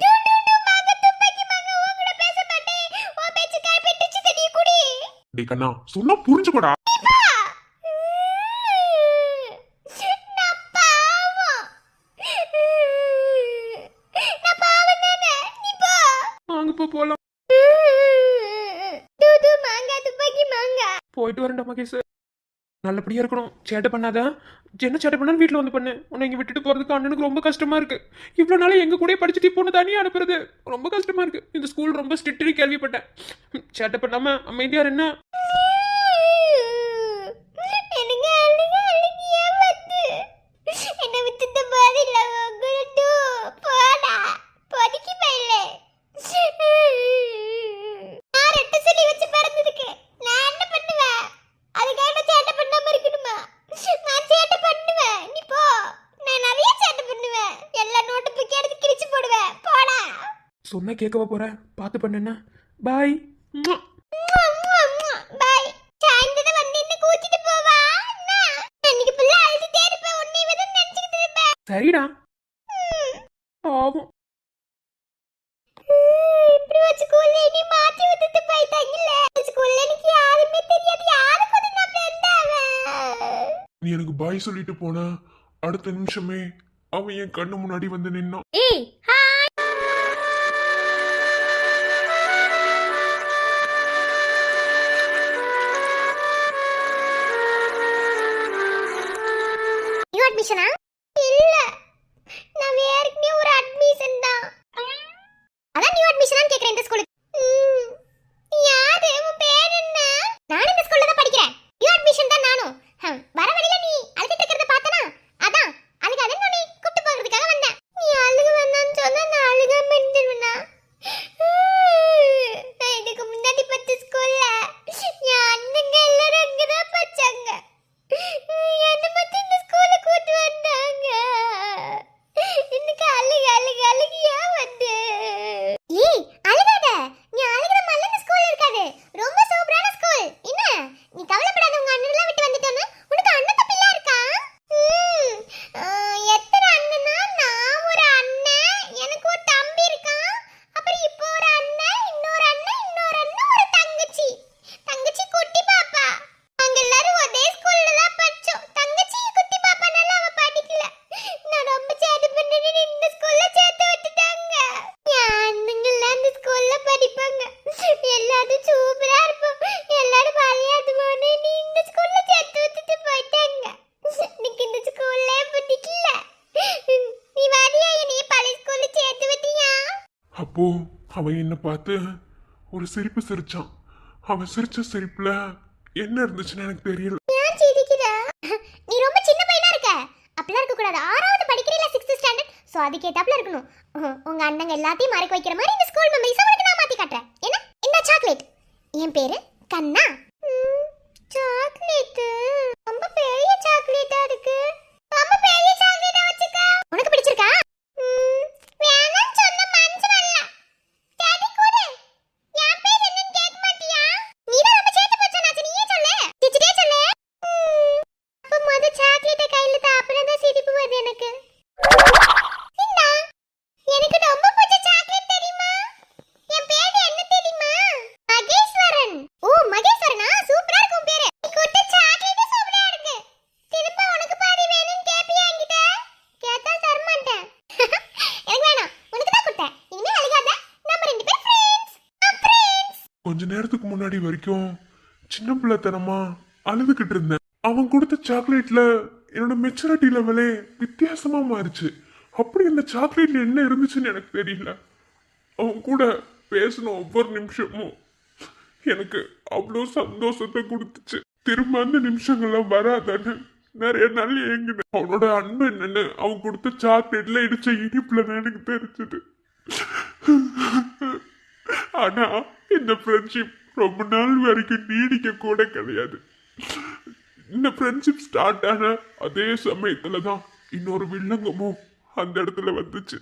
டூ டூ டூ மாங்க துப்பாக்கி மாங்க. உன் கூட பேச மாட்டேன். உன் பேச்சுக்கார பெட்டுச்சு தண்ணி குடி. டேய் கண்ணா, சொன்னா புரிஞ்சுக்கோடா. நான் பாவம். நான் பாவம் தானே. நீ போ. வாங்க போலாம். டூ மாங்கா துப்பாக்கி மாங்கா. போயிட்டு வரேன்டா மகேஷ். நல்லபடியா இருக்கணும். சேட்டை பண்ணாத. என்ன சேட்டை பண்ணாலும் வீட்டுல வந்து பண்ணு. உன்னை இங்க விட்டுட்டு போறதுக்கு அண்ணனுக்கு ரொம்ப கஷ்டமா இருக்கு. இவ்வளவு நாள் எங்க கூட படிச்சுட்டு பொண்ணு தனியா அனுப்புறது ரொம்ப கஷ்டமா இருக்கு. இந்த ஸ்கூல் ரொம்ப ஸ்ட்ரிக்ட்னு கேள்விப்பட்டேன். சேட்டை பண்ணாம அமைதியா என்ன. எனக்கு அழுக அழுகியா வந்து. என்னை விட்டுட்டு போதில்ல. குருட்டு போடா. பொதுக்கி பையில. நான் ரெட்ட சொல்லி வச்சு பிறந்ததுக்கு நான் என்ன பண்ணுவேன்? அதுக்காக நான் சேட்டை பண்ணாம இருக்கணுமா? நான் சேட்டை பண்ணுவேன். நீ போ. நான் நிறைய சேட்டை பண்ணுவேன். எல்லா நோட்டு புக்கி எடுத்து கிழிச்சு போடுவேன். போடா. சொன்னா கேட்கவா போற? பார்த்து பண்ண. பாய். பை. சாயந்தரம் வந்து என்ன கூட்டிட்டு போவா? அன்னைக்கு புள்ள அழுதுட்டே இருப்பேன். உன்னை வந்து நினைச்சிட்டு இருப்பேன். சரிடா. பாவம். இப்படி வச்சு ஸ்கூல்ல நீ மாத்தி விட்டுட்டு போயிட்டாங்கல்ல. ஸ்கூல்ல எனக்கு யாருமே தெரியாது. யாருக்கு நான் ஃப்ரெண்ட் ஆவேன்? நீ எனக்கு பாய் சொல்லிட்டு போன அடுத்த நிமிஷமே அவன் என் கண்ணு முன்னாடி வந்து நின்னான். ஏய் ஹாய். நியூ அட்மிஷனா? இல்ல, நான் ஏற்கனவே ஒரு அட்மிஷன் தான். அதான் நியூ அட்மிஷனான்னு கேக்குறேன் இந்த ஸ்கூலுக்கு. யாரு உன் பேர் என்ன? நான் இந்த ஸ்கூல்ல தான் படிக்கிறேன். நியூ அட்மிஷன் தான் நானும். வர வழியில நீ அழுதுட்டு இருக்கிறத பார்த்தனா, அதான் அதுக்கு அதை நான் கூப்பிட்டு போகிறதுக்காக வந்தேன். நீ அழுக வந்தான்னு சொன்னா நான் அழுகாம இருந்துருவேனா? நான் இதுக்கு முன்னாடி பத்து ஸ்கூல்ல என் அண்ணங்க எல்லாரும் அங்கதான் படிச்சாங்க. என்ன மட்டும் இந்த ஸ்கூல்ல கூட்டு வந்தாங்க. இன்னைக்கு அழுகியா வந்து. ஏய் அழுகாத, நீ அழுகிற மாதிரி இந்த ஸ்கூல் இருக்காது. ரொம்ப சூப்பரான ஸ்கூல். என்ன நீ கவலைப்படாத, உங்க அண்ணன்லாம் விட்டு வந்துட்டோன்னு. உனக்கு அண்ணன் தம்பிலாம் இருக்கா? எத்தனை அண்ணனா? நான் ஒரு அண்ணன், எனக்கு ஒரு தம்பி இருக்கான். அப்புறம் இப்போ ஒரு அண்ணன், இன்னொரு ஒரு தங்கச்சி. தங்கச்சி குட்டி பாப்பா. நாங்க எல்லாரும் ஒரே ஸ்கூல்ல தான் படிச்சோம். தங்கச்சி குட்டி பாப்பானால அவ படிக்கல. நான் ரொம்ப சேட்டை பண்ணிட்டு இந்த ஸ்கூல்ல சேர்த்து விட்டுட்டாங்க. என் அண்ணங்கெல்லாம் இந்த ஸ்கூல்ல படிப்பாங்க. எல்லாரும் சூப்பரா இருப்போம். எல்லாரும் விளையாட்டு போனே நீ இந்த ஸ்கூல்ல சேர்த்து விட்டுட்டு போயிட்டாங்க. எனக்கு இந்த ஸ்கூல்லே பிடிக்கல. நீ வரியா என்னைய பழைய ஸ்கூல்ல சேர்த்து விட்டியா? அப்போ அவன் என்ன பார்த்து ஒரு சிரிப்பு சிரிச்சான். அவன் சிரிச்ச சிரிப்புல என்ன இருந்துச்சுன்னு எனக்கு தெரியல. ஏன் சிரிக்கிற? நீ ரொம்ப சின்ன பையனா இருக்க. அப்படிலாம் இருக்க கூடாது. 6வது படிக்கிறீல, 6th ஸ்டாண்டர்ட். சோ அதுக்கு ஏத்தாப்ல இருக்கணும். உங்க அண்ணங்க எல்லாத்தையும் மறக்க வைக்கிற மாதிரி இந்த ஸ்கூல் மெமரிஸ் உனக்கு நான் மாத்தி காட்டுறேன். என்ன? இந்த சாக்லேட். என் பேரு கண்ணா. சாக்லேட் ரொம்ப பெரிய சாக்லேட்டா இருக்கு. ரொம்ப பெரிய சாக்லேட்டா வச்சுக்க. உனக்கு பிடிச்சிருக்கா? வேணாம் சொன்ன மனசு வரல. சரி கொடு. என் பேர் என்னன்னு கேட்க மாட்டியா? நீ தான் ரொம்ப சேட்டை பண்ணாச்சு. நீயே சொல்லு. சிச்சிட்டே சொல்லு. அப்ப முத சாக்லேட்டை கையில தான், அப்புறம் தான் சிரிப்பு வருது எனக்கு. இந்தா. எனக்கு ரொம்ப பிடிச்ச சாக்லேட் தெரியுமா? என் பேர் என்ன தெரியுமா? மகேஸ்வரன். ஓ மகேஸ்வரனா? சூப்பரா இருக்கு உன் பேரு. நீ கொடுத்த சாக்லேட் சூப்பரா இருக்கு. திரும்ப உனக்கு பாதி வேணும்னு கேப்பியா என்கிட்ட? கேட்டா தர மாட்டேன். எனக்கு வேணாம். உனக்கு தான் கொடுத்தேன். இனிமே அழுகாத. நம்ம ரெண்டு பேரும் ஃப்ரெண்ட்ஸ். ஃப்ரெண்ட்ஸ். கொஞ்ச நேரத்துக்கு முன்னாடி வரைக்கும் சின்ன பிள்ளைத்தனமா அழுதுகிட்டு இருந்தேன். அவன் கொடுத்த சாக்லேட்ல என்னோட மெச்சூரிட்டி லெவலே வித்தியாசமா மாறுச்சு. அப்படி இந்த சாக்லேட்ல என்ன இருந்துச்சுன்னு எனக்கு தெரியல. அவன் கூட பேசின ஒவ்வொரு நிமிஷமும் எனக்கு அவ்வளோ சந்தோஷத்தை கொடுத்துச்சு. திரும்ப அந்த நிமிஷங்கள்லாம் வராதான்னு நிறைய நாள் ஏங்கினேன். அவனோட அன்பு என்னன்னு அவன் கொடுத்த சாக்லேட்ல இடிச்ச இனிப்புல தான் எனக்கு தெரிஞ்சது. ஆனா இந்த ஃப்ரெண்ட்ஷிப் ரொம்ப நாள் வரைக்கும் நீடிக்க கூட கிடையாது. இந்த ஃப்ரெண்ட்ஷிப் ஸ்டார்ட் ஆன அதே சமயத்துல தான் இன்னொரு வில்லங்கமும் அந்த இடத்துல வந்துச்சு.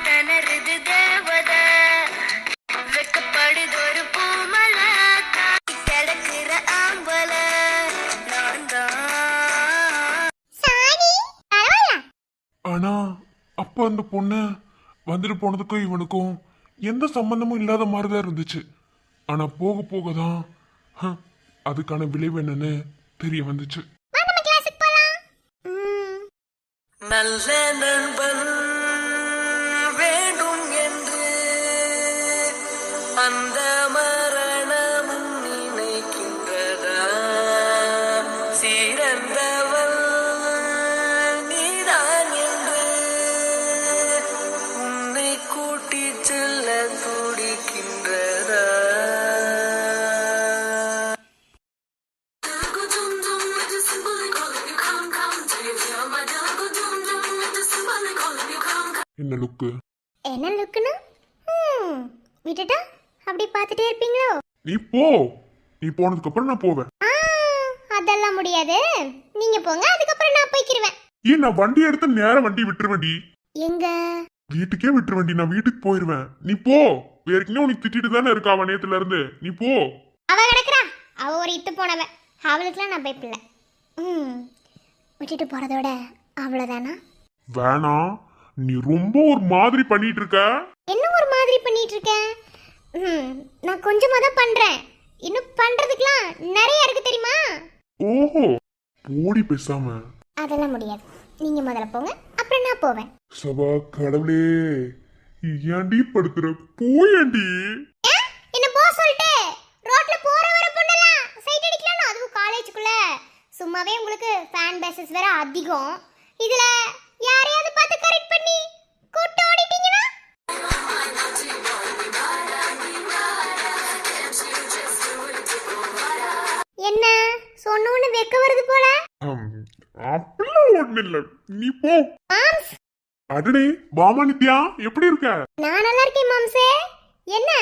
திணறுது தேவதை, வெட்கப்படுதொரு பூமலை, கிடக்குற ஆம்பளை நான் தான். சாரி. பரவாயில்ல. ஆனா அப்ப அந்த பொண்ணு வந்துட்டு போனதுக்கும் இவனுக்கும் எந்த சம்பந்தமும் இல்லாத மாதிரி தான் இருந்துச்சு. ஆனா போக போக தான் அதுக்கான விளைவு என்னன்னு தெரிய வந்துச்சு. வா நம்ம கிளாஸுக்கு போலாம். நல்ல நண்பன் வேண்டும் என்று அந்த மரணமும் நினைக்கின்றதா? சிறந்தவள் நீதான் என்று உன்னை கூட்டிச் செல்ல துடிக்கின்றதா? என்ன லுக்கு? என்ன லுக்குன்னு? விட்டுட்டா அப்படி பார்த்துட்டே இருப்பீங்களோ? நீ போ. நீ போனதுக்கு அப்புறம் நான் போவேன். அதெல்லாம் முடியாது. நீங்க போங்க, அதுக்கப்புறம் நான் போய்க்கிருவேன். ஏன் நான் வண்டி எடுத்து நேரம் வண்டி விட்டுருவேண்டி. எங்க வீட்டுக்கே விட்டுருவேண்டி. நான் வீட்டுக்கு போயிருவேன். நீ போ. ஏற்கனவே உனக்கு திட்டிட்டு தானே இருக்கா அவன் நேத்துல இருந்து. நீ போ. அவ கிடக்குறா. அவ ஒரு இட்டு போனவ. அவளுக்குலாம் நான் பயப்பில்ல. விட்டுட்டு போறதோட அவ்வளவுதானா? வேணாம். நீ ரொம்ப ஒரு மாதிரி பண்ணிட்டு இருக்க. என்ன ஒரு மாதிரி பண்ணிட்டு இருக்கேன்? நான் கொஞ்சமா தான் பண்றேன். இன்னும் பண்றதுக்குலாம் நிறைய இருக்கு தெரியுமா? ஓஹோ, போடி பேசாம. அதெல்லாம் முடியாது. நீங்க முதல்ல போங்க, அப்புறம் நான் போவேன். சபா கடவுளே, ஏன்டி படுத்துற? போயண்டி. என்ன போ சொல்லிட்டு ரோட்ல போற வர பொண்ணலாம் சைட் அடிக்கலாம். அதுவும் காலேஜுக்குள்ள சும்மாவே உங்களுக்கு ஃபேன் பேசஸ் வேற அதிகம். இதுல யாரையாவது பார்த்து கரெக்ட் பண்ணி கூட்டி ஓடிட்டீங்கன்னா என்ன சொன்னோன்னு வெக்க வருது போல. அப்படிலாம் ஒண்ணு இல்ல, நீ போ. அடடே பாமா நித்யா, எப்படி இருக்க? நான் நல்லா இருக்கேன் மாம்சே. என்ன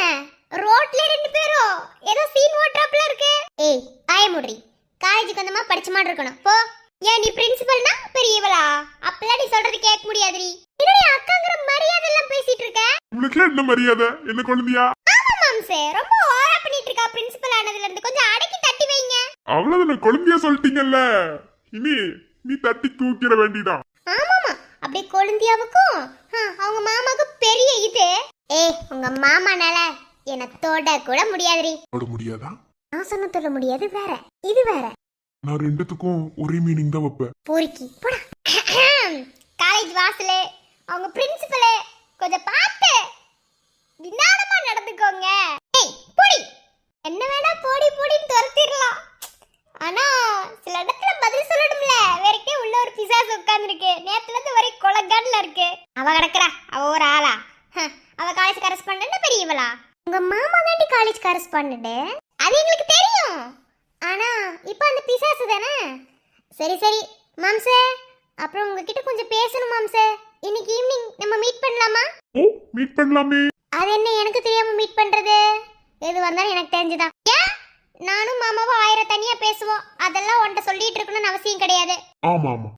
ரோட்ல ரெண்டு பேரும் ஏதோ சீன் ஓட்றாப்ல இருக்கு. ஏய் ஆய முடி, காலேஜுக்கு வந்தமா படிச்ச மாதிரி இருக்கணும். போ. ஏன் நீ பிரின்சிபல்னா பெரியவளா? அப்பலாம் நீ சொல்றது கேட்க முடியாதுடி. என்னடி அக்காங்கற மரியாதை எல்லாம் பேசிட்டு இருக்க? உங்களுக்கு என்ன மரியாதை? என்ன குழந்தையா? ஆமா மாம்சே, ரொம்ப ஓவரா பண்ணிட்டு இருக்கா. பிரின்சிபல் ஆனதுல இருந்து கொஞ்சம் அடக்கி தட்டி வைங்க. அவ்வளவுதான், குழந்தையா சொல்லிட்டீங்கல்ல, இனி நீ தட்டி தூக்கிட வேண்டியதான். ஆமாமா, அப்படியே கொழுந்தியாவுக்கும் அவங்க மாமாவுக்கும் பெரிய இது. ஏய் உங்க மாமானால என்ன தொட கூட முடியாதுடி. தொட முடியாதா? நான் சொன்ன தொட முடியாது வேற, இது வேற. நான் ரெண்டுத்துக்கும் ஒரே மீனிங் தான் வைப்பேன். போரிக்கி போடா. காலேஜ் வாசலே அவங்க பிரின்சிபலே கொஞ்சம் பார்த்து நிதானமா நடந்துக்கோங்க. ஏய் போடி, என்ன வேணா போடி போடின்னு துரத்திடலாம். ஆனா சில இடத்துல பதில் சொல்லணும்ல. வேறக்கே உள்ள ஒரு பிசாசு உட்கார்ந்துருக்கு. நேத்துல இருந்து ஒரே கொலகாட்ல இருக்கு. அவ கிடக்குறா, அவ ஒரு ஆளா? அவ காலேஜ் கரஸ்பாண்டன்ட் பெரியவளா? உங்க மாமா தாண்டி காலேஜ் கரஸ்பாண்டன்ட், அது எங்களுக்கு தெரியும். ஆனா இப்போ அந்த பிசாசு தானே. சரி சரி மாம்சே, அப்புறம் உங்ககிட்ட கொஞ்சம் பேசணும் மாம்சே. இன்னைக்கு ஈவினிங் நம்ம மீட் பண்ணலாமா? ஓ, மீட் பண்ணலாமே. அது என்ன எனக்கு தெரியாம மீட் பண்றது? எது வந்தாலும் எனக்கு தெரிஞ்சுதான். ஏன் நானும் மாமாவும் 1000 தனியா பேசுவோம். அதெல்லாம் உன்கிட்ட சொல்லிட்டு இருக்கணும்னு அவசியம் கிடையாது. ஆமா ஆமா.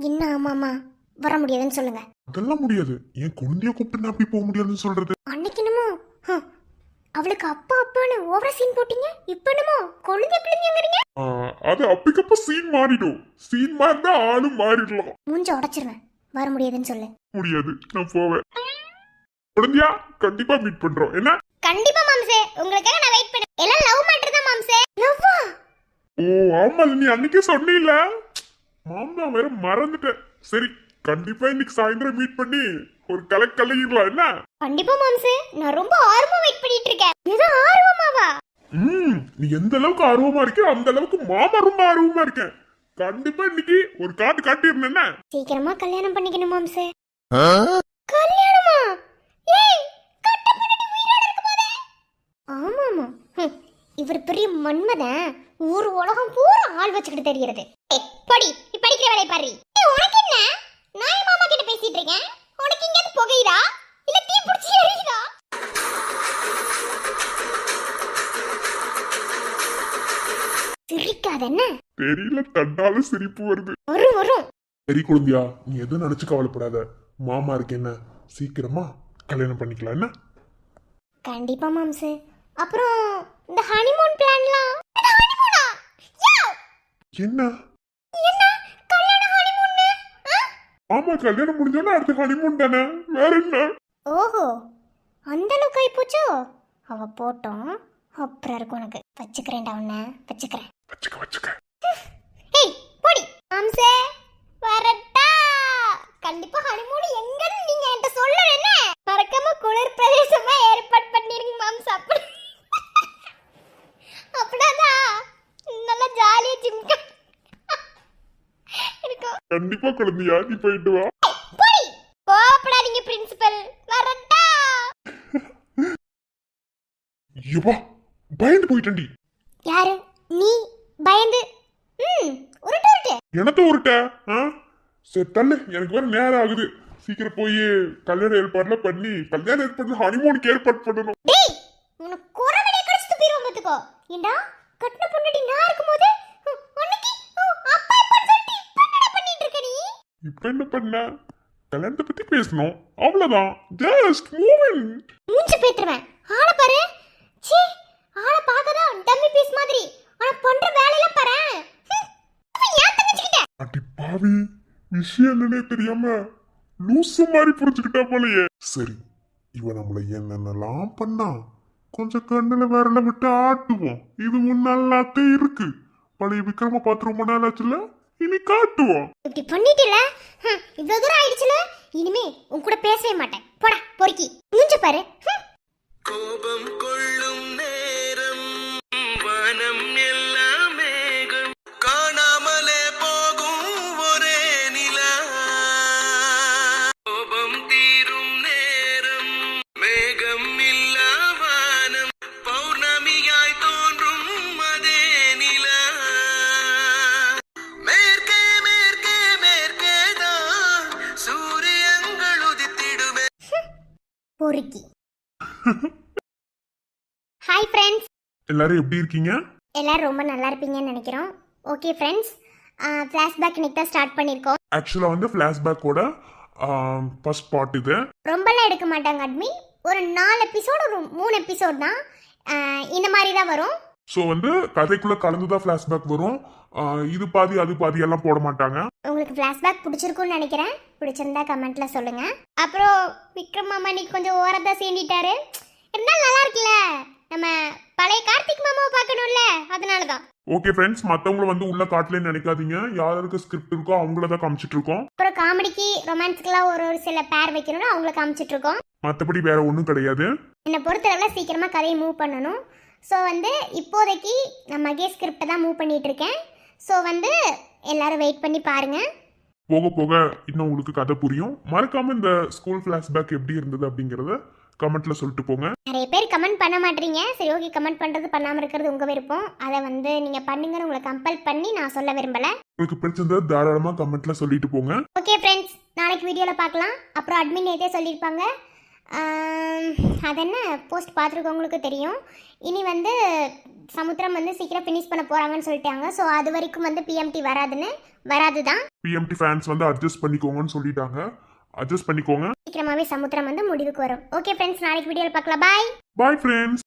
என்ன ஆமாமா வர முடியாதுன்னு சொல்லுங்க. அதெல்லாம் முடியாது. ஏன் குழந்தைய கூப்பிட்டு அப்படி போக முடியாதுன்னு சொல்றது? அன்னைக்கு என்னமோ அவளுக்கு அப்பா அப்பான்னு ஓவரா சீன் போட்டீங்க. இப்ப என்னமோ குழந்தை பிள்ளைங்கிறீங்க. அது அப்பக்கப்ப சீன் மாறிடும். சீன் மாறினா ஆளும் மாறிடலாம். மூஞ்ச உடைச்சிருவேன். வர முடியாதுன்னு சொல்லு. முடியாது, நான் போவேன். குழந்தையா கண்டிப்பா மீட் பண்றோம். என்ன? கண்டிப்பா மாம்சே, உங்களுக்காக நான் வெயிட் பண்ணேன். எல்லாம் லவ் மேட்டர் தான் மாம்சே. லவ்வா? ஓ ஆமா, நீ அன்னைக்கே சொன்னீல. மாமா வேற மறந்துட்டேன். சரி, கண்டிப்பா இன்னைக்கு சாயந்தரம் மீட் பண்ணி ஒரு கலக்கலாம். என்ன? கண்டிப்பா மாம்சே, நான் ரொம்ப ஆர்வமா வெயிட் பண்ணிட்டு இருக்கேன். இது ஆர்வமாவா? நீ எந்த அளவுக்கு ஆர்வமா இருக்கியோ அந்த அளவுக்கு மாமா ரொம்ப ஆர்வமா இருக்கேன். கண்டிப்பா இன்னைக்கு ஒரு காட்டு காட்டியிருந்தேன்னா சீக்கிரமா கல்யாணம் பண்ணிக்கணும் மாம்சே. கல்யாணமா? ஏய் கட்ட பண்ணி உயிரோட இருக்கும்போதே. ஆமாமா, இவர் பெரிய மன்மதன். ஊர் உலகம் பூரா ஆள் வச்சுக்கிட்டு தெரியுறது. ஏய் படி, நீ படிக்கிற வேலைய பாரு. ஏய் உனக்கு என்ன? நான் என் மாமா கிட்ட பேசிட்டு இருக்கேன். உனக்கு இங்க புகையுதா இல்ல தீ பிடிச்சி எரியுதா? சிரிக்காத என்ன? தெரியல, தன்னால சிரிப்பு வருது. வரும் வரும். சரி குழந்தையா, நீ எதுவும் நினைச்சு கவலைப்படாத. மாமா இருக்கு, என்ன சீக்கிரமா கல்யாணம் பண்ணிக்கலாம். என்ன? கண்டிப்பா மாம்சே. அப்புறம் இந்த ஹனிமூன் பிளான்லாம். இது ஹனிமூனா? என்ன என்ன கல்யாண ஹனிமூன்? ஆமா, கல்யாணம் முடிஞ்சோன்னா அடுத்த ஹனிமூன் தானே, வேற என்ன? ஓஹோ, அந்த அளவுக்கு ஆயிப்போச்சோ. அவ போட்டோம், அப்புறம் இருக்கும் உனக்கு. வச்சுக்கிறேன்டா உன்னை, வச்சுக்கிறேன். வச்சுக்க. ஏய் போடி மாம்சே, வரட்டா. கண்டிப்பா ஹனிமூன் எங்கன்னு நீங்க என்கிட்ட சொல்லணும். என்ன மறக்காம குளிர் பிரதேசமா ஏற்பாடு பண்ணிருங்க மாம்சா. அப்படிதான் நல்லா ஜாலியா ஜிம்கா இருக்கும். கண்டிப்பா குழந்தையா, நீ போயிட்டு வா. போடி, கோபப்படாதீங்க பிரின்சிபல். வரட்டா. ஐயோ, பயந்து போயிட்டேன்டி. யாரு நீ? பயந்து உருட்டு. எனத்த உருட்ட? சரி தள்ளு, எனக்கு வேற நேரம் ஆகுது. சீக்கிரம் போய் கல்யாண ஏற்பாடுலாம் பண்ணி கல்யாண ஏற்பாடு ஹனிமூனுக்கு ஏற்பாடு பண்ணணும். டேய் உனக்கு குறவடியே கடிச்சு துப்பிடுவோம் பாத்துக்கோ. ஏண்டா கட்டின பொண்ணடி நான் இருக்கும்போது அன்னைக்கு அப்பா இப்ப சொல்லிட்டு இப்ப என்னடா பண்ணிட்டு இருக்க நீ? இப்ப என்ன பண்ண? கல்யாணத்தை பத்தி பேசணும், அவ்வளவுதான். Just moving. மூஞ்சி பேத்துறேன். ஆளை பாரு. சீ, ஆளை பார்க்கதா டம்மி பீஸ் மாதிரி. ஆனா பண்ற வேலையெல்லாம் பாரு. ஏன் தப்பிச்சிட்ட? அடி பாவி, விஷயம் என்னன்னே தெரியாம லூசு மாதிரி புரிஞ்சுக்கிட்டா போலயே. சரி, இவ நம்மள என்னென்னலாம் பண்ணா கொஞ்சம் கண்ணுல விரல விட்டு ஆட்டுவோம். இதுவும் நல்லாத்தே இருக்கு. பழைய விக்ரம பார்த்து ரொம்ப நாள் ஆச்சுல, இனி காட்டுவோம். இப்படி பண்ணிட்டுல இவ்வளவு தூரம் ஆயிடுச்சுல, இனிமே உன் கூட பேசவே மாட்டேன். போடா பொறுக்கி மூஞ்ச பாரு. கோபம் கொள்ளும் நேரம் வனம் எல்லாம் மேகம் காணாமலே போகும் ஒரே நிலா கோபம் தீரும் நேரம் மேகம் இல்லா வானம் பௌர்ணமியாய் தோன்றும் அதே நிலா மேற்கே மேற்கே மேற்கேதான் சூரியங்கள் உதித்திடுமே. பொறுக்கி. ஹாய் ஃப்ரெண்ட்ஸ், எல்லாரும் எப்படி இருக்கீங்க? எல்லாரும் ரொம்ப நல்லா இருப்பீங்கன்னு நினைக்கிறோம். ஓகே ஃப்ரெண்ட்ஸ், ஃப்ளாஷ்பேக் இன்னைக்கு தான் ஸ்டார்ட் பண்ணியிருக்கோம். ஆக்சுவலா வந்து பிளாஷ்பேக்கோட ஃபர்ஸ்ட் பார்ட் இது. ரொம்பலாம் எடுக்க மாட்டாங்க அட்மின். ஒரு 4 எபிசோடு, ஒரு 3 எபிசோட் தான் இந்த மாதிரி தான் வரும். ஸோ வந்து கதைக்குள்ள கலந்துதான் பிளாஷ்பேக் வரும். இது பாதி அது பாதி எல்லாம் போட மாட்டாங்க. உங்களுக்கு ஃப்ளாஷ்பேக் பிடிச்சிருக்கும்னு நினைக்கிறேன். பிடிச்சிருந்தா கமெண்ட்ல சொல்லுங்க. அப்புறம் விக்ரம் மாமா இன்னைக்கு கொஞ்சம் ஓரத்தா சேர்ந்துட்டாரு. இருந்தாலும் நல்லா இருக்குல்ல, நம்ம பழைய கார்த்திக் மாமாவை பார்க்கணும்ல, அதனால தான். ஓகே ஃப்ரெண்ட்ஸ், மற்றவங்கள வந்து உள்ள காட்டலன்னு நினைக்காதீங்க. யாருக்கு ஸ்கிரிப்ட் இருக்கோ அவங்கள தான் காமிச்சிட்டு இருக்கோம். அப்புறம் காமெடிக்கு ரொமான்ஸ்க்குலாம் ஒரு சில பேர் வைக்கணும்னு அவங்கள காமிச்சிட்டு இருக்கோம். மற்றபடி வேற ஒன்றும் கிடையாது. என்னை பொறுத்தளவில் சீக்கிரமாக கதையை மூவ் பண்ணணும். ஸோ வந்து இப்போதைக்கு நான் மகேஷ் ஸ்கிரிப்டை தான் மூவ் பண்ணிட்டு இருக்கேன். ஸோ வந்து எல்லாரும் வெயிட் பண்ணி பாருங்க. போக போக இன்னும் உங்களுக்கு கதை புரியும். மறக்காம இந்த ஸ்கூல் ஃபிளாஷ்பேக் எப்படி இருந்தது அப்படிங்கறத கமெண்ட்ல சொல்லிட்டு போங்க. நிறைய பேர் கமெண்ட் பண்ண மாட்டீங்க. சரி ஓகே, கமெண்ட் பண்ணுறது பண்ணாமல் இருக்கிறது உங்கள் விருப்பம். அதை வந்து நீங்கள் பண்ணுங்கன்னு உங்களை கம்பல் பண்ணி நான் சொல்ல விரும்பலை. உங்களுக்கு பிடிச்சிருந்தா தாராளமா கமெண்ட்ல சொல்லிட்டு போங்க. ஓகே ஃப்ரெண்ட்ஸ், நாளைக்கு வீடியோவில் பார்க்கலாம். அப்புறம் அட்மின் நேற்றே சொல்லியிருப்பாங்க, அது என்ன போஸ்ட் பார்த்துருக்கவங்களுக்கு தெரியும். இனி வந்து சமுத்திரம் வந்து சீக்கிரம் ஃபினிஷ் பண்ண போகிறாங்கன்னு சொல்லிட்டாங்க. ஸோ அது வரைக்கும் வந்து பிஎம்டி வராது தான். பிஎம்டி ஃபேன்ஸ் வந்து அட்ஜஸ்ட் பண்ணிக்கோங்கன்னு சொல்லிட்டாங்க. அட்ஜஸ்ட் பண்ணிக்கோங்க. சீக்கிரமாகவே சமுத்திரம் வந்து முடிவுக்கு வரும். ஓகே ஃப்ரெண்ட்ஸ், நாளைக்கு வீடியோவில் பார்க்கலாம். பாய். Bye friends.